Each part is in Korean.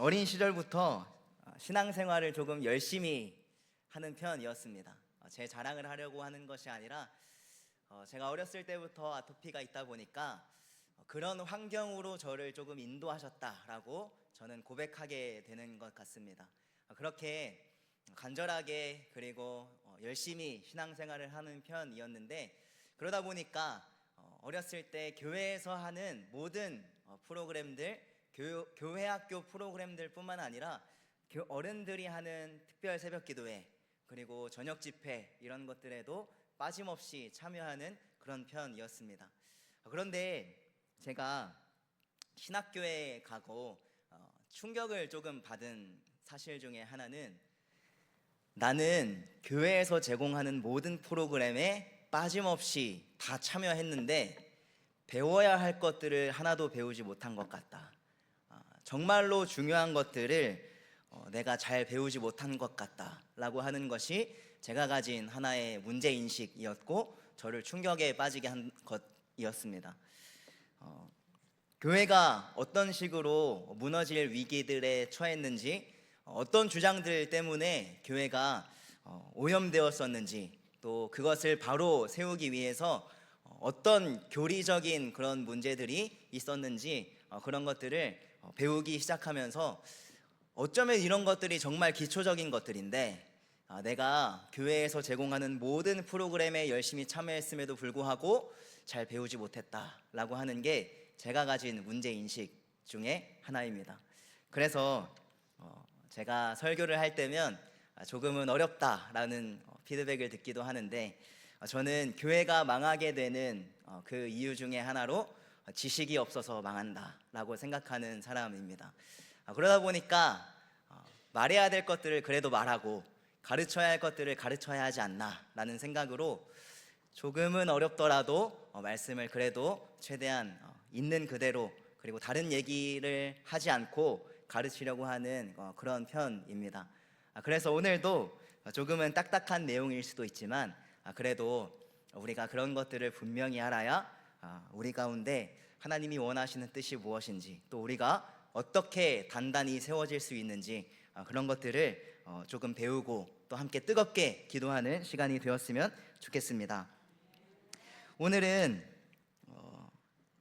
어린 시절부터 신앙생활을 조금 열심히 하는 편이었습니다. 제 자랑을 하려고 하는 것이 아니라 제가 어렸을 때부터 아토피가 있다 보니까 그런 환경으로 저를 조금 인도하셨다라고 저는 고백하게 되는 것 같습니다. 그렇게 간절하게 그리고 열심히 신앙생활을 하는 편이었는데, 그러다 보니까 어렸을 때 교회에서 하는 모든 프로그램들, 교회 학교 프로그램들 뿐만 아니라 어른들이 하는 특별 새벽 기도회 그리고 저녁 집회 이런 것들에도 빠짐없이 참여하는 그런 편이었습니다. 그런데 제가 신학교에 가고 충격을 조금 받은 사실 중에 하나는, 나는 교회에서 제공하는 모든 프로그램에 빠짐없이 다 참여했는데 배워야 할 것들을 하나도 배우지 못한 것 같다. 정말로 중요한 것들을 내가 잘 배우지 못한 것 같다라고 하는 것이 제가 가진 하나의 문제인식이었고 저를 충격에 빠지게 한 것이었습니다. 교회가 어떤 식으로 무너질 위기들에 처했는지, 어떤 주장들 때문에 교회가 오염되었었는지, 또 그것을 바로 세우기 위해서 어떤 교리적인 그런 문제들이 있었는지, 그런 것들을 배우기 시작하면서 어쩌면 이런 것들이 정말 기초적인 것들인데 내가 교회에서 제공하는 모든 프로그램에 열심히 참여했음에도 불구하고 잘 배우지 못했다라고 하는 게 제가 가진 문제인식 중에 하나입니다. 그래서 제가 설교를 할 때면 조금은 어렵다라는 피드백을 듣기도 하는데, 저는 교회가 망하게 되는 그 이유 중에 하나로 지식이 없어서 망한다라고 생각하는 사람입니다. 그러다 보니까 말해야 될 것들을 그래도 말하고 가르쳐야 할 것들을 가르쳐야 하지 않나라는 생각으로 조금은 어렵더라도 말씀을 그래도 최대한 있는 그대로, 그리고 다른 얘기를 하지 않고 가르치려고 하는 그런 편입니다. 그래서 오늘도 조금은 딱딱한 내용일 수도 있지만 그래도 우리가 그런 것들을 분명히 알아야 우리 가운데 하나님이 원하시는 뜻이 무엇인지, 또 우리가 어떻게 단단히 세워질 수 있는지 그런 것들을 조금 배우고 또 함께 뜨겁게 기도하는 시간이 되었으면 좋겠습니다. 오늘은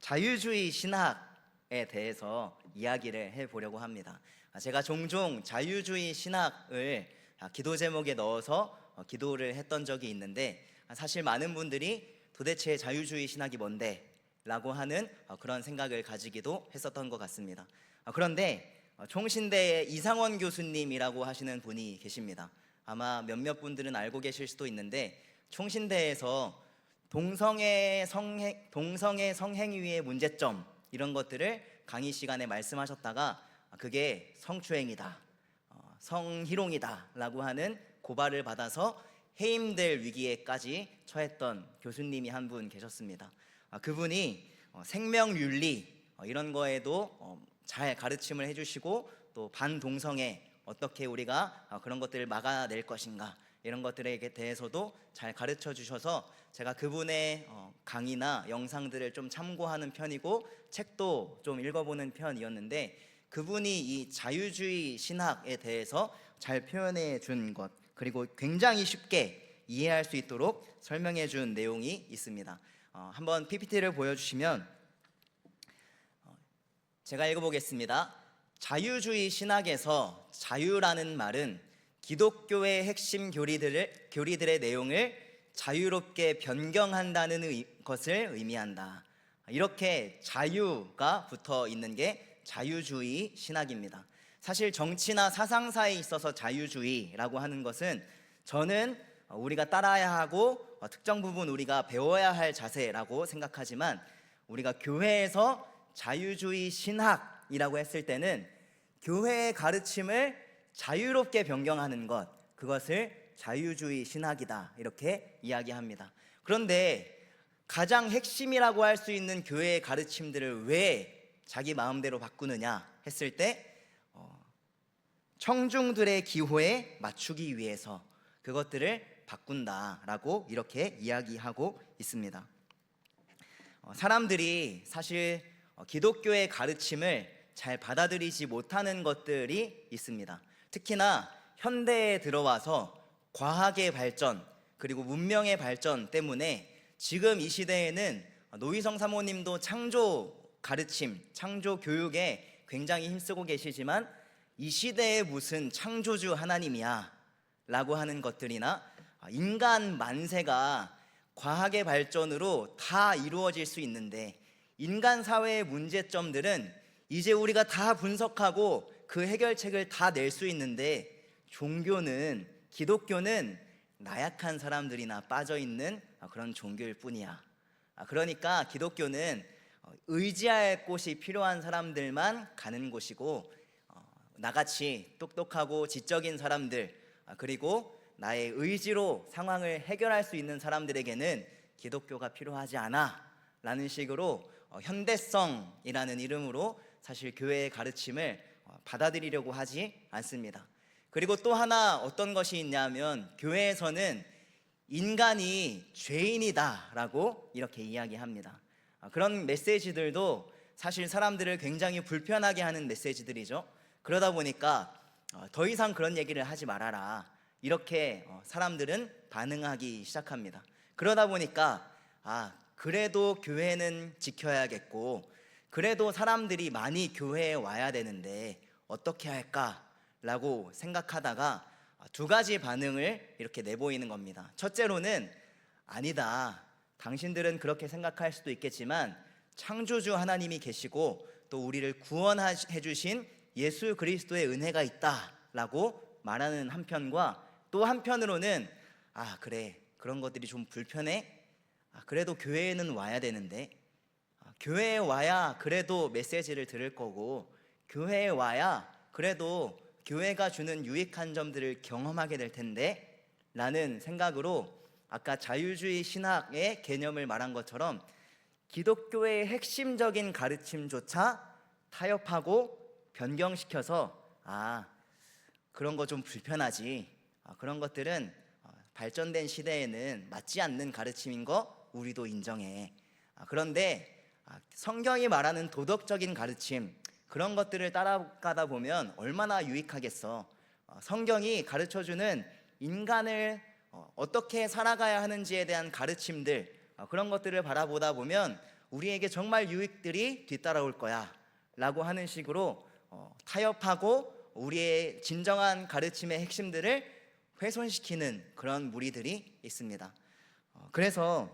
자유주의 신학에 대해서 이야기를 해보려고 합니다. 제가 종종 자유주의 신학을 기도 제목에 넣어서 기도를 했던 적이 있는데, 사실 많은 분들이 도대체 자유주의 신학이 뭔데? 라고 하는 그런 생각을 가지기도 했었던 것 같습니다. 그런데 총신대의 이상원 교수님이라고 하시는 분이 계십니다. 아마 몇몇 분들은 알고 계실 수도 있는데, 총신대에서 동성애 성행위의 문제점 이런 것들을 강의 시간에 말씀하셨다가 그게 성추행이다, 성희롱이다 라고 하는 고발을 받아서 해임될 위기에까지 처했던 교수님이 한 분 계셨습니다. 그분이 생명윤리 이런 거에도 잘 가르침을 해주시고, 또 반동성애 어떻게 우리가 그런 것들을 막아낼 것인가 이런 것들에 대해서도 잘 가르쳐 주셔서 제가 그분의 강의나 영상들을 좀 참고하는 편이고 책도 좀 읽어보는 편이었는데, 그분이 이 자유주의 신학에 대해서 잘 표현해 준 것, 그리고 굉장히 쉽게 이해할 수 있도록 설명해 준 내용이 있습니다. 한번 PPT를 보여주시면 제가 읽어보겠습니다. 자유주의 신학에서 자유라는 말은 기독교의 핵심 교리들의 내용을 자유롭게 변경한다는 것을 의미한다. 이렇게 자유가 붙어 있는 게 자유주의 신학입니다. 사실 정치나 사상사에 있어서 자유주의라고 하는 것은 저는 우리가 따라야 하고 특정 부분 우리가 배워야 할 자세라고 생각하지만, 우리가 교회에서 자유주의 신학이라고 했을 때는 교회의 가르침을 자유롭게 변경하는 것, 그것을 자유주의 신학이다 이렇게 이야기합니다. 그런데 가장 핵심이라고 할 수 있는 교회의 가르침들을 왜 자기 마음대로 바꾸느냐 했을 때 청중들의 기호에 맞추기 위해서 그것들을 바꾼다라고 이렇게 이야기하고 있습니다. 사람들이 사실 기독교의 가르침을 잘 받아들이지 못하는 것들이 있습니다. 특히나 현대에 들어와서 과학의 발전 그리고 문명의 발전 때문에 지금 이 시대에는 노희성 사모님도 창조 가르침, 창조 교육에 굉장히 힘쓰고 계시지만 이 시대에 무슨 창조주 하나님이야 라고 하는 것들이나 인간 만세가 과학의 발전으로 다 이루어질 수 있는데 인간 사회의 문제점들은 이제 우리가 다 분석하고 그 해결책을 다 낼 수 있는데 종교는, 기독교는 나약한 사람들이나 빠져있는 그런 종교일 뿐이야. 그러니까 기독교는 의지할 곳이 필요한 사람들만 가는 곳이고 나같이 똑똑하고 지적인 사람들 그리고 나의 의지로 상황을 해결할 수 있는 사람들에게는 기독교가 필요하지 않아 라는 식으로 현대성이라는 이름으로 사실 교회의 가르침을 받아들이려고 하지 않습니다. 그리고 또 하나 어떤 것이 있냐면 교회에서는 인간이 죄인이다 라고 이렇게 이야기합니다. 그런 메시지들도 사실 사람들을 굉장히 불편하게 하는 메시지들이죠. 그러다 보니까 더 이상 그런 얘기를 하지 말아라 이렇게 사람들은 반응하기 시작합니다. 그러다 보니까 그래도 교회는 지켜야겠고 그래도 사람들이 많이 교회에 와야 되는데 어떻게 할까라고 생각하다가 두 가지 반응을 이렇게 내보이는 겁니다. 첫째로는 아니다. 당신들은 그렇게 생각할 수도 있겠지만 창조주 하나님이 계시고 또 우리를 구원해 주신 예수 그리스도의 은혜가 있다라고 말하는 한편과 또 한편으로는 그래 그런 것들이 좀 불편해. 그래도 교회에는 와야 되는데 교회에 와야 그래도 메시지를 들을 거고 교회에 와야 그래도 교회가 주는 유익한 점들을 경험하게 될 텐데 라는 생각으로 아까 자유주의 신학의 개념을 말한 것처럼 기독교의 핵심적인 가르침조차 타협하고 변경시켜서 그런 거 좀 불편하지, 그런 것들은 발전된 시대에는 맞지 않는 가르침인 거 우리도 인정해. 그런데 성경이 말하는 도덕적인 가르침 그런 것들을 따라가다 보면 얼마나 유익하겠어. 성경이 가르쳐주는 인간을 어떻게 살아가야 하는지에 대한 가르침들 그런 것들을 바라보다 보면 우리에게 정말 유익들이 뒤따라올 거야 라고 하는 식으로 타협하고 우리의 진정한 가르침의 핵심들을 훼손시키는 그런 무리들이 있습니다. 그래서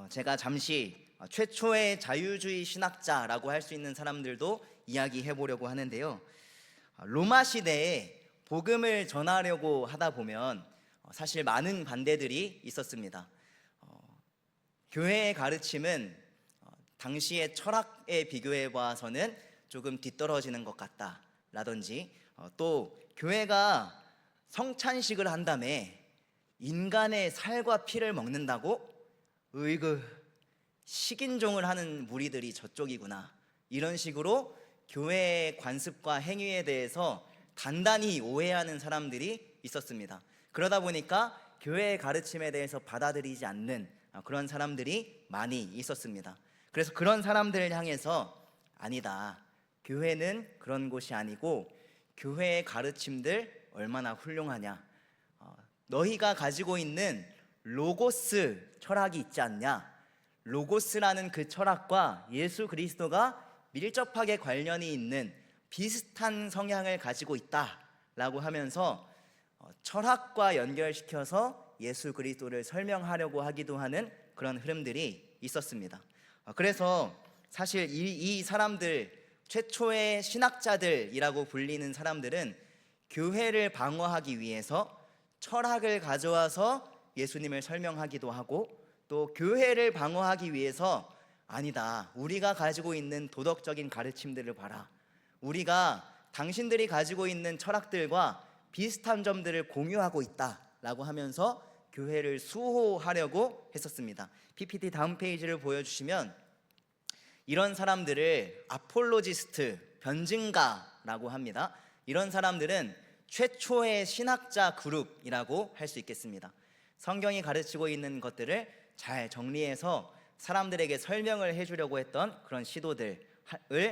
제가 잠시 최초의 자유주의 신학자라고 할 수 있는 사람들도 이야기해 보려고 하는데요. 로마 시대에 복음을 전하려고 하다 보면 사실 많은 반대들이 있었습니다. 교회의 가르침은 당시의 철학에 비교해 봐서는 조금 뒤떨어지는 것 같다라든지 또 교회가 성찬식을 한 다음에 인간의 살과 피를 먹는다고? 으이그 식인종을 하는 무리들이 저쪽이구나 이런 식으로 교회의 관습과 행위에 대해서 단단히 오해하는 사람들이 있었습니다. 그러다 보니까 교회의 가르침에 대해서 받아들이지 않는 그런 사람들이 많이 있었습니다. 그래서 그런 사람들을 향해서 아니다, 교회는 그런 곳이 아니고 교회의 가르침들 얼마나 훌륭하냐, 너희가 가지고 있는 로고스 철학이 있지 않냐, 로고스라는 그 철학과 예수 그리스도가 밀접하게 관련이 있는 비슷한 성향을 가지고 있다라고 하면서 철학과 연결시켜서 예수 그리스도를 설명하려고 하기도 하는 그런 흐름들이 있었습니다. 그래서 사실 이 사람들, 최초의 신학자들이라고 불리는 사람들은 교회를 방어하기 위해서 철학을 가져와서 예수님을 설명하기도 하고 또 교회를 방어하기 위해서 아니다, 우리가 가지고 있는 도덕적인 가르침들을 봐라, 우리가 당신들이 가지고 있는 철학들과 비슷한 점들을 공유하고 있다라고 하면서 교회를 수호하려고 했었습니다. PPT 다음 페이지를 보여주시면 이런 사람들을 아폴로지스트, 변증가라고 합니다. 이런 사람들은 최초의 신학자 그룹이라고 할 수 있겠습니다. 성경이 가르치고 있는 것들을 잘 정리해서 사람들에게 설명을 해주려고 했던 그런 시도들을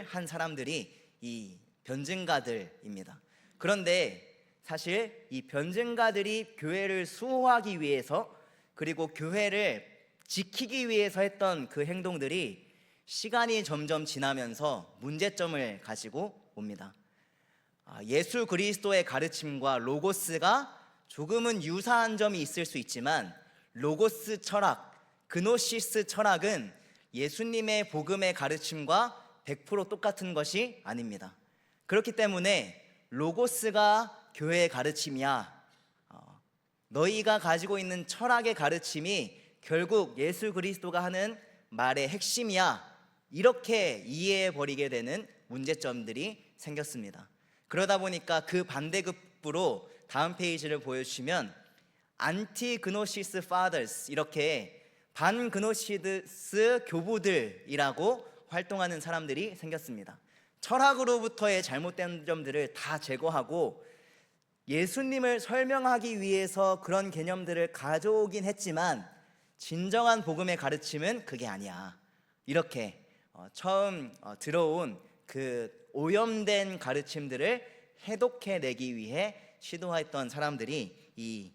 한 사람들이 이 변증가들입니다. 그런데 사실 이 변증가들이 교회를 수호하기 위해서 그리고 교회를 지키기 위해서 했던 그 행동들이 시간이 점점 지나면서 문제점을 가지고 옵니다. 예수 그리스도의 가르침과 로고스가 조금은 유사한 점이 있을 수 있지만 로고스 철학, 그노시스 철학은 예수님의 복음의 가르침과 100% 똑같은 것이 아닙니다. 그렇기 때문에 로고스가 교회의 가르침이야, 너희가 가지고 있는 철학의 가르침이 결국 예수 그리스도가 하는 말의 핵심이야, 이렇게 이해해 버리게 되는 문제점들이 생겼습니다. 그러다 보니까 그 반대급부로 다음 페이지를 보여주시면 안티그노시스 파더스, 이렇게 반그노시스 교부들이라고 활동하는 사람들이 생겼습니다. 철학으로부터의 잘못된 점들을 다 제거하고 예수님을 설명하기 위해서 그런 개념들을 가져오긴 했지만 진정한 복음의 가르침은 그게 아니야, 이렇게 처음 들어온 그 오염된 가르침들을 해독해내기 위해 시도했던 사람들이 이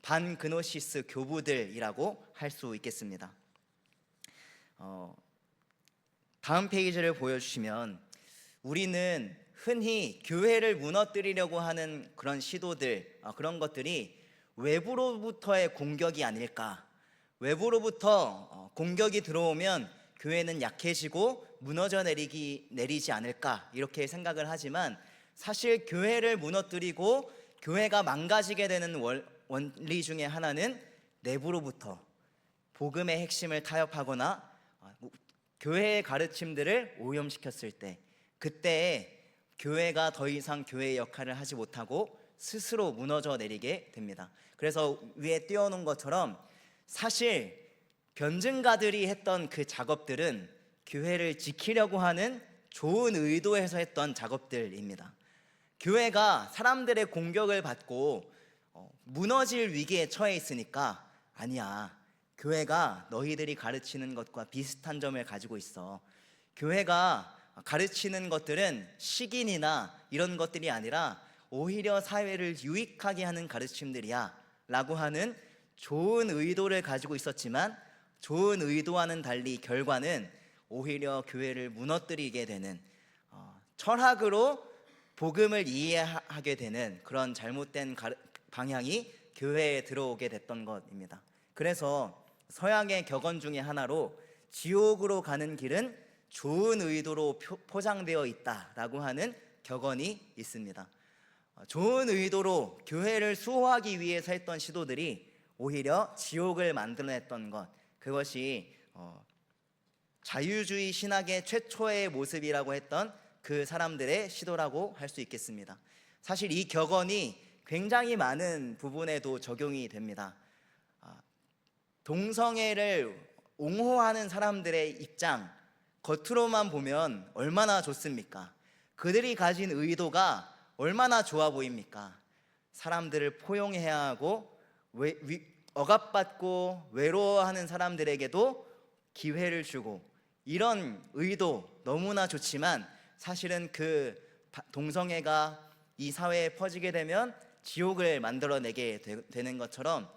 반그노시스 교부들이라고 할 수 있겠습니다. 다음 페이지를 보여주시면 우리는 흔히 교회를 무너뜨리려고 하는 그런 시도들, 그런 것들이 외부로부터의 공격이 아닐까, 외부로부터 공격이 들어오면 교회는 약해지고 무너져 내리지 않을까, 이렇게 생각을 하지만 사실 교회를 무너뜨리고 교회가 망가지게 되는 원리 중에 하나는 내부로부터 복음의 핵심을 타협하거나 교회의 가르침들을 오염시켰을 때, 그때 교회가 더 이상 교회의 역할을 하지 못하고 스스로 무너져 내리게 됩니다. 그래서 위에 띄워놓은 것처럼 사실 변증가들이 했던 그 작업들은 교회를 지키려고 하는 좋은 의도에서 했던 작업들입니다. 교회가 사람들의 공격을 받고 무너질 위기에 처해 있으니까, 아니야, 교회가 너희들이 가르치는 것과 비슷한 점을 가지고 있어, 교회가 가르치는 것들은 식인이나 이런 것들이 아니라 오히려 사회를 유익하게 하는 가르침들이야 라고 하는 좋은 의도를 가지고 있었지만, 좋은 의도와는 달리 결과는 오히려 교회를 무너뜨리게 되는, 철학으로 복음을 이해하게 되는 그런 잘못된 방향이 교회에 들어오게 됐던 것입니다. 그래서 서양의 격언 중에 하나로 지옥으로 가는 길은 좋은 의도로 포장되어 있다라고 하는 격언이 있습니다. 좋은 의도로 교회를 수호하기 위해서 했던 시도들이 오히려 지옥을 만들어냈던 것, 그것이 자유주의 신학의 최초의 모습이라고 했던 그 사람들의 시도라고 할 수 있겠습니다. 사실 이 격언이 굉장히 많은 부분에도 적용이 됩니다. 동성애를 옹호하는 사람들의 입장, 겉으로만 보면 얼마나 좋습니까? 그들이 가진 의도가 얼마나 좋아 보입니까? 사람들을 포용해야 하고 억압받고 외로워하는 사람들에게도 기회를 주고, 이런 의도 너무나 좋지만 사실은 그 동성애가 이 사회에 퍼지게 되면 지옥을 만들어내게 되는 것처럼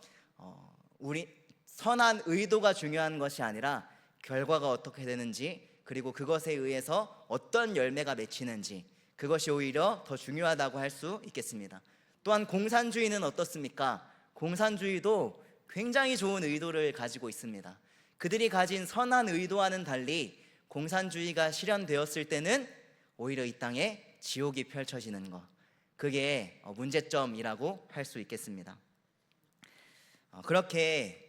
우리 선한 의도가 중요한 것이 아니라 결과가 어떻게 되는지, 그리고 그것에 의해서 어떤 열매가 맺히는지, 그것이 오히려 더 중요하다고 할 수 있겠습니다. 또한 공산주의는 어떻습니까? 공산주의도 굉장히 좋은 의도를 가지고 있습니다. 그들이 가진 선한 의도와는 달리 공산주의가 실현되었을 때는 오히려 이 땅에 지옥이 펼쳐지는 것, 그게 문제점이라고 할 수 있겠습니다. 그렇게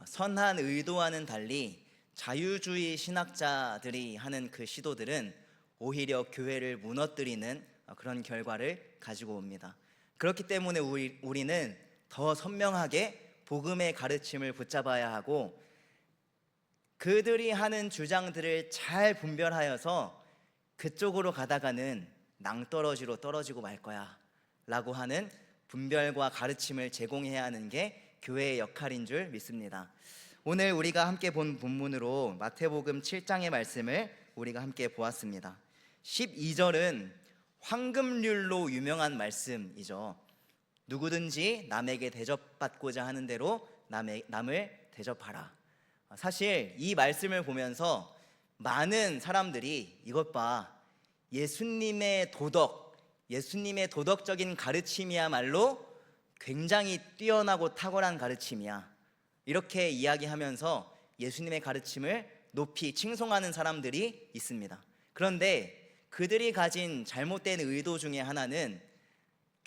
선한 의도와는 달리 자유주의 신학자들이 하는 그 시도들은 오히려 교회를 무너뜨리는 그런 결과를 가지고 옵니다. 그렇기 때문에 우리는 더 선명하게 복음의 가르침을 붙잡아야 하고, 그들이 하는 주장들을 잘 분별하여서 그쪽으로 가다가는 낭떠러지로 떨어지고 말 거야 라고 하는 분별과 가르침을 제공해야 하는 게 교회의 역할인 줄 믿습니다. 오늘 우리가 함께 본 본문으로 마태복음 7장의 말씀을 우리가 함께 보았습니다. 12절은 황금률로 유명한 말씀이죠. 누구든지 남에게 대접받고자 하는 대로 남을 대접하라. 사실 이 말씀을 보면서 많은 사람들이 이것 봐, 예수님의 도덕적인 가르침이야말로 굉장히 뛰어나고 탁월한 가르침이야, 이렇게 이야기하면서 예수님의 가르침을 높이 칭송하는 사람들이 있습니다. 그런데 그들이 가진 잘못된 의도 중에 하나는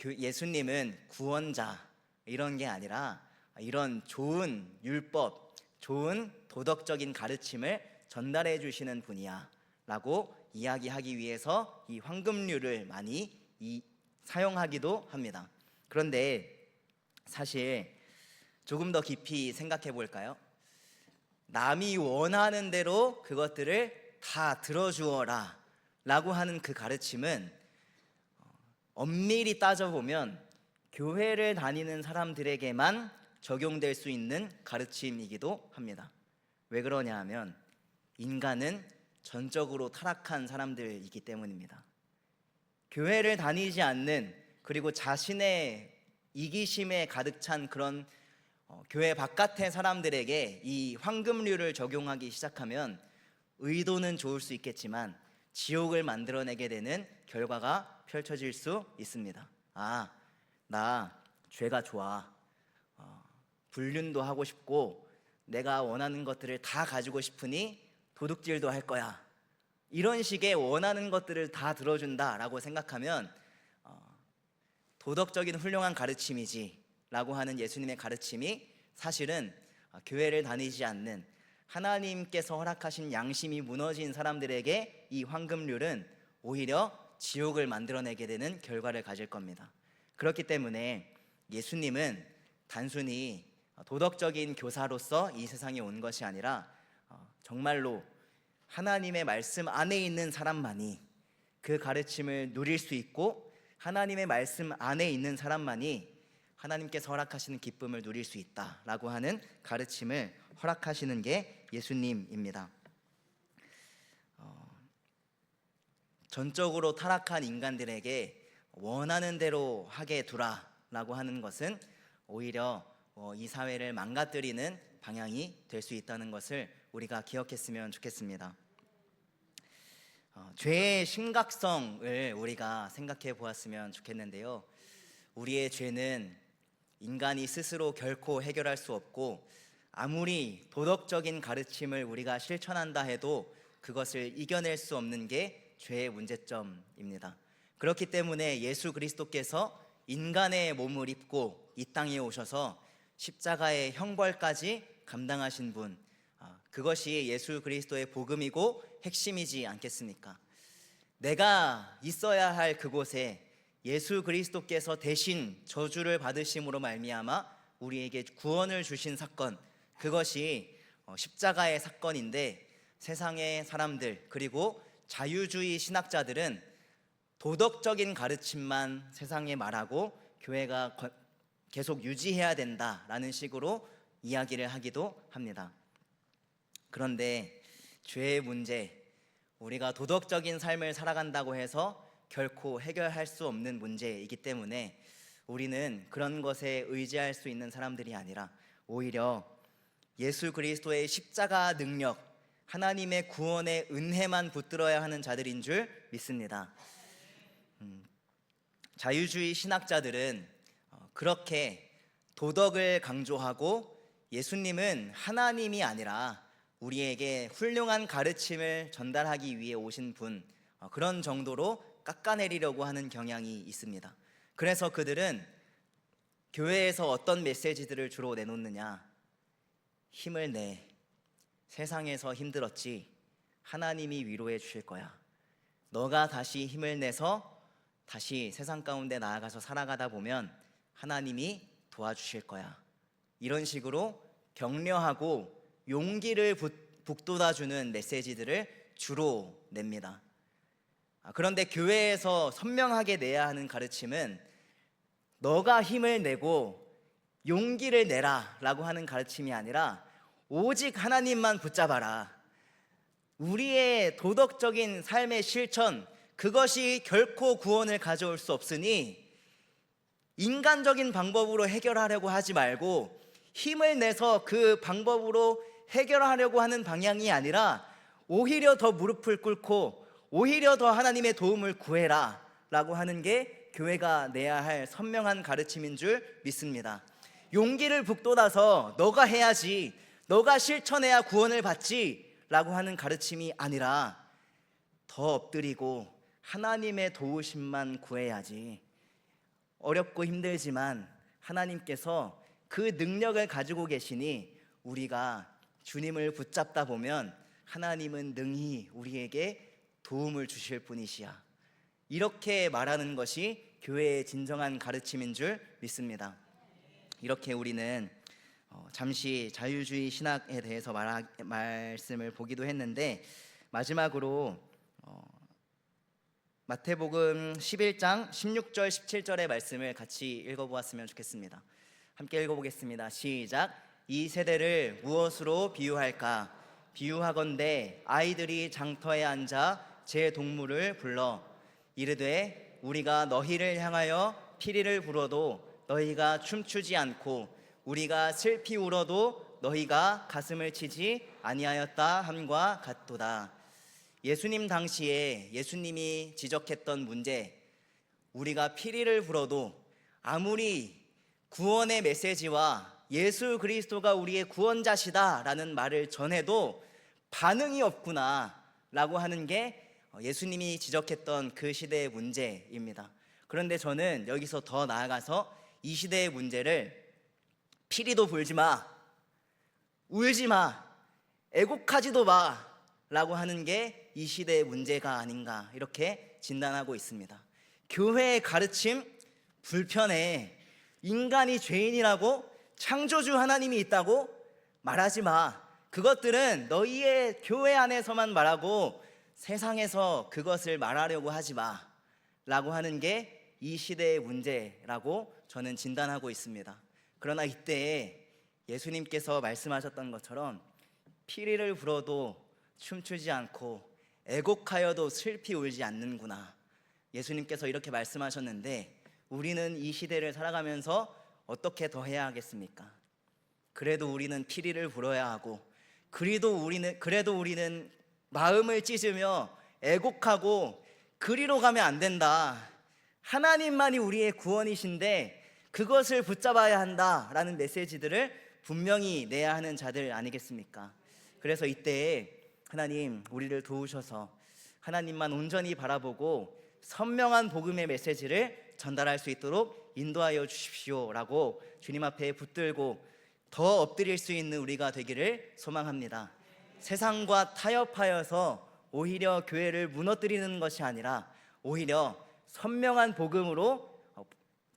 예수님은 구원자 이런 게 아니라 이런 좋은 율법, 좋은 도덕적인 가르침을 전달해 주시는 분이야 라고 이야기하기 위해서 이 황금률을 많이 사용하기도 합니다. 그런데 사실 조금 더 깊이 생각해 볼까요? 남이 원하는 대로 그것들을 다 들어주어라 라고 하는 그 가르침은 엄밀히 따져보면 교회를 다니는 사람들에게만 적용될 수 있는 가르침이기도 합니다. 왜 그러냐 하면 인간은 전적으로 타락한 사람들이기 때문입니다. 교회를 다니지 않는, 그리고 자신의 이기심에 가득 찬 그런 교회 바깥의 사람들에게 이 황금률을 적용하기 시작하면 의도는 좋을 수 있겠지만 지옥을 만들어내게 되는 결과가 펼쳐질 수 있습니다. 나 죄가 좋아, 불륜도 하고 싶고 내가 원하는 것들을 다 가지고 싶으니 도둑질도 할 거야, 이런 식의 원하는 것들을 다 들어준다라고 생각하면 도덕적인 훌륭한 가르침이지 라고 하는 예수님의 가르침이 사실은 교회를 다니지 않는, 하나님께서 허락하신 양심이 무너진 사람들에게 이 황금률은 오히려 지옥을 만들어내게 되는 결과를 가질 겁니다. 그렇기 때문에 예수님은 단순히 도덕적인 교사로서 이 세상에 온 것이 아니라 정말로 하나님의 말씀 안에 있는 사람만이 그 가르침을 누릴 수 있고, 하나님의 말씀 안에 있는 사람만이 하나님께서 허락하시는 기쁨을 누릴 수 있다라고 하는 가르침을 허락하시는 게 예수님입니다. 전적으로 타락한 인간들에게 원하는 대로 하게 두라라고 하는 것은 오히려 이 사회를 망가뜨리는 방향이 될 수 있다는 것을 우리가 기억했으면 좋겠습니다. 죄의 심각성을 우리가 생각해 보았으면 좋겠는데요. 우리의 죄는 인간이 스스로 결코 해결할 수 없고, 아무리 도덕적인 가르침을 우리가 실천한다 해도 그것을 이겨낼 수 없는 게 죄의 문제점입니다. 그렇기 때문에 예수 그리스도께서 인간의 몸을 입고 이 땅에 오셔서 십자가의 형벌까지 감당하신 분, 그것이 예수 그리스도의 복음이고 핵심이지 않겠습니까? 내가 있어야 할 그곳에 예수 그리스도께서 대신 저주를 받으심으로 말미암아 우리에게 구원을 주신 사건, 그것이 십자가의 사건인데, 세상의 사람들 그리고 자유주의 신학자들은 도덕적인 가르침만 세상에 말하고 교회가 계속 유지해야 된다라는 식으로 이야기를 하기도 합니다. 그런데 죄의 문제, 우리가 도덕적인 삶을 살아간다고 해서 결코 해결할 수 없는 문제이기 때문에 우리는 그런 것에 의지할 수 있는 사람들이 아니라 오히려 예수 그리스도의 십자가 능력, 하나님의 구원의 은혜만 붙들어야 하는 자들인 줄 믿습니다. 자유주의 신학자들은 그렇게 도덕을 강조하고 예수님은 하나님이 아니라 우리에게 훌륭한 가르침을 전달하기 위해 오신 분, 그런 정도로 깎아내리려고 하는 경향이 있습니다. 그래서 그들은 교회에서 어떤 메시지들을 주로 내놓느냐, 힘을 내, 세상에서 힘들었지, 하나님이 위로해 주실 거야, 너가 다시 힘을 내서 다시 세상 가운데 나아가서 살아가다 보면 하나님이 도와주실 거야, 이런 식으로 격려하고 용기를 북돋아주는 메시지들을 주로 냅니다. 그런데 교회에서 선명하게 내야 하는 가르침은 너가 힘을 내고 용기를 내라 라고 하는 가르침이 아니라 오직 하나님만 붙잡아라, 우리의 도덕적인 삶의 실천, 그것이 결코 구원을 가져올 수 없으니 인간적인 방법으로 해결하려고 하지 말고 힘을 내서 그 방법으로 해결하려고 하는 방향이 아니라 오히려 더 무릎을 꿇고 오히려 더 하나님의 도움을 구해라 라고 하는 게 교회가 내야 할 선명한 가르침인 줄 믿습니다. 용기를 북돋아서 너가 해야지, 너가 실천해야 구원을 받지 라고 하는 가르침이 아니라 더 엎드리고 하나님의 도우심만 구해야지. 어렵고 힘들지만 하나님께서 그 능력을 가지고 계시니 우리가 주님을 붙잡다 보면 하나님은 능히 우리에게 도움을 주실 분이시야. 이렇게 말하는 것이 교회의 진정한 가르침인 줄 믿습니다. 이렇게 우리는 잠시 자유주의 신학에 대해서 말씀을 보기도 했는데, 마지막으로 마태복음 11장 16절 17절의 말씀을 같이 읽어보았으면 좋겠습니다. 함께 읽어보겠습니다. 시작. 이 세대를 무엇으로 비유할까? 비유하건대 아이들이 장터에 앉아 제 동물을 불러 이르되 우리가 너희를 향하여 피리를 불어도 너희가 춤추지 않고 우리가 슬피 울어도 너희가 가슴을 치지 아니하였다 함과 같도다. 예수님 당시에 예수님이 지적했던 문제, 우리가 피리를 불어도 아무리 구원의 메시지와 예수 그리스도가 우리의 구원자시다라는 말을 전해도 반응이 없구나 라고 하는 게 예수님이 지적했던 그 시대의 문제입니다. 그런데 저는 여기서 더 나아가서 이 시대의 문제를 피리도 불지 마, 울지 마, 애곡하지도 마 라고 하는 게 이 시대의 문제가 아닌가 이렇게 진단하고 있습니다. 교회의 가르침 불편해. 인간이 죄인이라고 창조주 하나님이 있다고 말하지 마. 그것들은 너희의 교회 안에서만 말하고 세상에서 그것을 말하려고 하지 마 라고 하는 게 이 시대의 문제라고 저는 진단하고 있습니다. 그러나 이때 예수님께서 말씀하셨던 것처럼 피리를 불어도 춤추지 않고 애곡하여도 슬피 울지 않는구나. 예수님께서 이렇게 말씀하셨는데 우리는 이 시대를 살아가면서 어떻게 더 해야 하겠습니까? 그래도 우리는 피리를 불어야 하고 그래도 우리는 마음을 찢으며 애곡하고 그리로 가면 안 된다. 하나님만이 우리의 구원이신데 그것을 붙잡아야 한다라는 메시지들을 분명히 내야 하는 자들 아니겠습니까? 그래서 이때 하나님 우리를 도우셔서 하나님만 온전히 바라보고 선명한 복음의 메시지를 전달할 수 있도록 인도하여 주십시오라고 주님 앞에 붙들고 더 엎드릴 수 있는 우리가 되기를 소망합니다. 세상과 타협하여서 오히려 교회를 무너뜨리는 것이 아니라 오히려 선명한 복음으로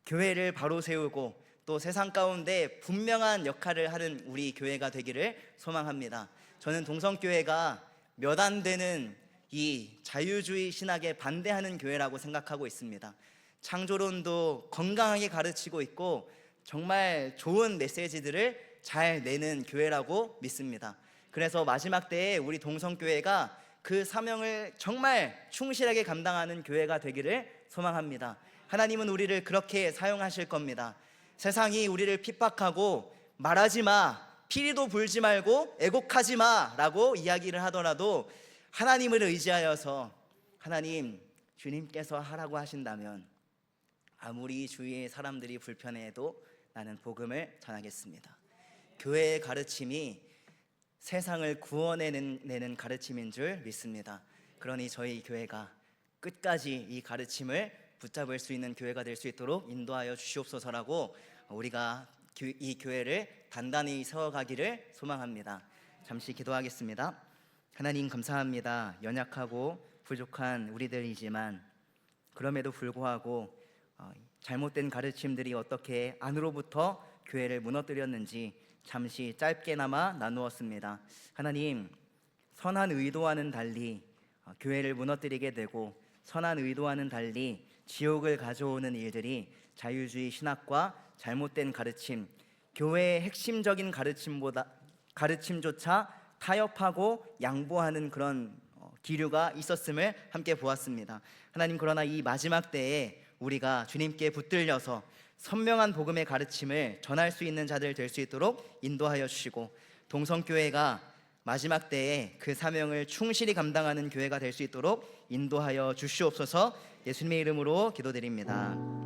교회를 바로 세우고 또 세상 가운데 분명한 역할을 하는 우리 교회가 되기를 소망합니다. 저는 동성교회가 몇 안 되는 이 자유주의 신학에 반대하는 교회라고 생각하고 있습니다. 창조론도 건강하게 가르치고 있고 정말 좋은 메시지들을 잘 내는 교회라고 믿습니다. 그래서 마지막 때에 우리 동성교회가 그 사명을 정말 충실하게 감당하는 교회가 되기를 소망합니다. 하나님은 우리를 그렇게 사용하실 겁니다. 세상이 우리를 핍박하고 말하지 마, 피리도 불지 말고 애곡하지 마 라고 이야기를 하더라도 하나님을 의지하여서 하나님, 주님께서 하라고 하신다면 아무리 주위의 사람들이 불편해도 나는 복음을 전하겠습니다. 교회의 가르침이 세상을 구원해내는 가르침인 줄 믿습니다. 그러니 저희 교회가 끝까지 이 가르침을 붙잡을 수 있는 교회가 될 수 있도록 인도하여 주시옵소서라고 우리가 이 교회를 단단히 세워가기를 소망합니다. 잠시 기도하겠습니다. 하나님 감사합니다. 연약하고 부족한 우리들이지만 그럼에도 불구하고 잘못된 가르침들이 어떻게 안으로부터 교회를 무너뜨렸는지 잠시 짧게나마 나누었습니다. 하나님, 선한 의도와는 달리 교회를 무너뜨리게 되고 선한 의도와는 달리 지옥을 가져오는 일들이 자유주의 신학과 잘못된 가르침, 교회의 핵심적인 가르침조차 타협하고 양보하는 그런 기류가 있었음을 함께 보았습니다. 하나님, 그러나 이 마지막 때에 우리가 주님께 붙들려서 선명한 복음의 가르침을 전할 수 있는 자들 될 수 있도록 인도하여 주시고, 동성교회가 마지막 때에 그 사명을 충실히 감당하는 교회가 될 수 있도록 인도하여 주시옵소서. 예수님의 이름으로 기도드립니다.